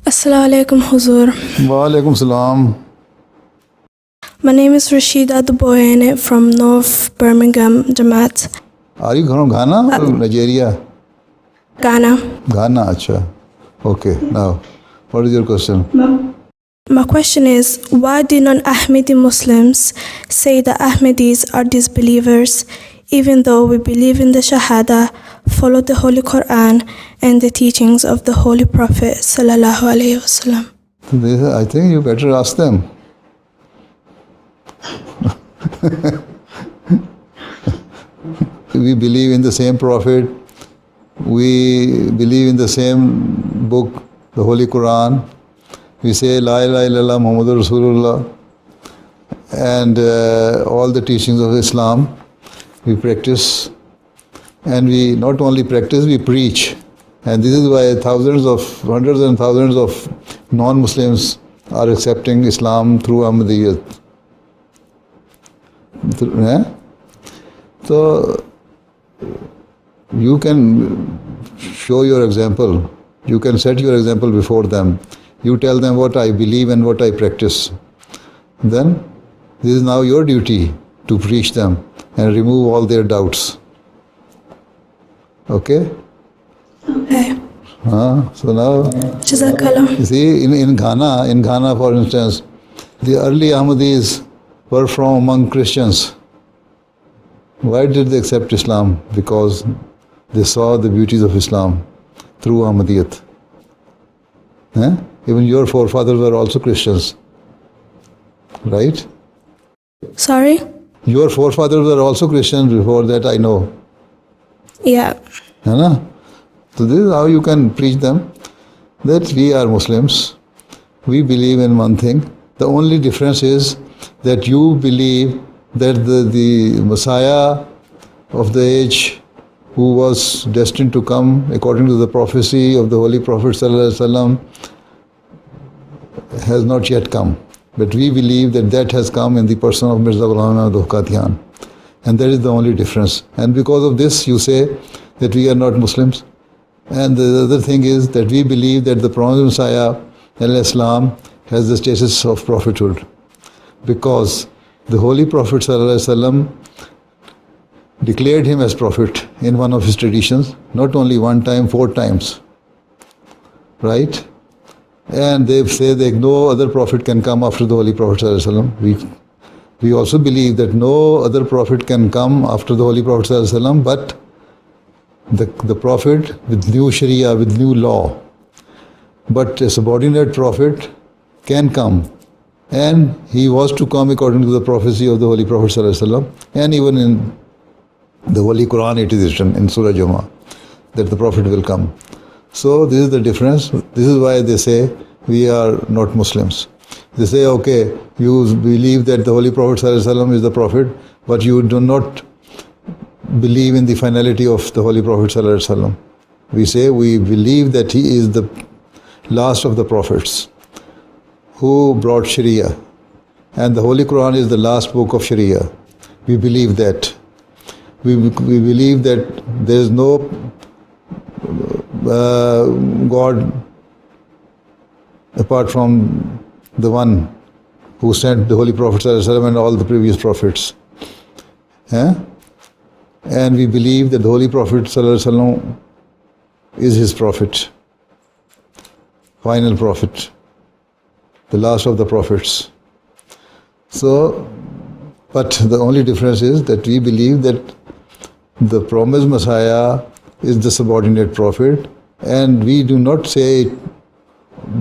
Assalamu alaikum, Huzur. Wa alaikum salam. My name is Rashida Duboyene from North Birmingham, Jamaat, Are you from Ghana or Nigeria? Ghana. Ghana, acha. Okay, now, what is your question? My question is, why do non-Ahmadi Muslims say that Ahmadis are disbelievers, even though we believe in the Shahada, follow the Holy Quran and the teachings of the Holy Prophet sallallahu alaihi wasallam? I think you better ask them. We believe in the same Prophet. We believe in the same book, the Holy Quran. We say La ilaha illallah Muhammadur Rasulullah and all the teachings of Islam we practice, and we not only practice, we preach. And this is why hundreds and thousands of non-Muslims are accepting Islam through Ahmadiyat. So you can show your example. You can set your example before them. You tell them what I believe and what I practice. Then this is now your duty to preach them and remove all their doubts. Okay? Okay. So now, Jazakallah. you see, in Ghana, for instance, the early Ahmadis were from among Christians. Why did they accept Islam? Because they saw the beauties of Islam through Ahmadiyat. Even your forefathers were also Christians, right? Sorry? Your forefathers were also Christians before that, I know. Yeah. So this is how you can preach them, that we are Muslims. We believe in one thing. The only difference is that you believe that the Messiah of the age, who was destined to come according to the prophecy of the Holy Prophet ﷺ, has not yet come. But we believe that that has come in the person of Mirza Ghulam Ahmad Qadian. And that is the only difference. And because of this, you say that we are not Muslims. And the other thing is that we believe that the promised Messiah, al-Islam, has the status of prophethood. Because the Holy Prophet ﷺ declared him as prophet in one of his traditions, not only one time, 4 times. Right? And they say that no other prophet can come after the Holy Prophet ﷺ. We also believe that no other prophet can come after the Holy Prophet ﷺ, but the prophet with new Sharia, with new law. But a subordinate prophet can come. And he was to come according to the prophecy of the Holy Prophet ﷺ. And even in the Holy Quran it is written in Surah Jummah that the prophet will come. So this is the difference. This is why they say we are not Muslims. They say, okay, you believe that the Holy Prophet ﷺ is the prophet, but you do not believe in the finality of the Holy Prophet ﷺ. We say we believe that he is the last of the prophets who brought Sharia. And the Holy Quran is the last book of Sharia. We believe that. We believe that there is no God apart from the one who sent the Holy Prophet ﷺ and all the previous prophets. And we believe that the Holy Prophet ﷺ is his prophet, final prophet, the last of the prophets. So, but the only difference is that we believe that the promised Messiah is the subordinate prophet, and we do not say it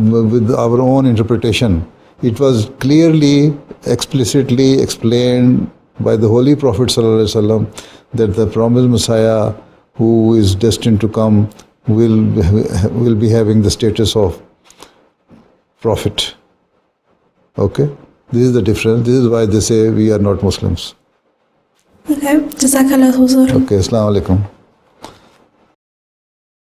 with our own interpretation. It was clearly, explicitly explained by the Holy Prophet ﷺ that the promised Messiah who is destined to come will be having the status of prophet. Okay? This is the difference. This is why they say we are not Muslims. Okay. Jazakallah, Huzur. Okay, Assalamu alaikum.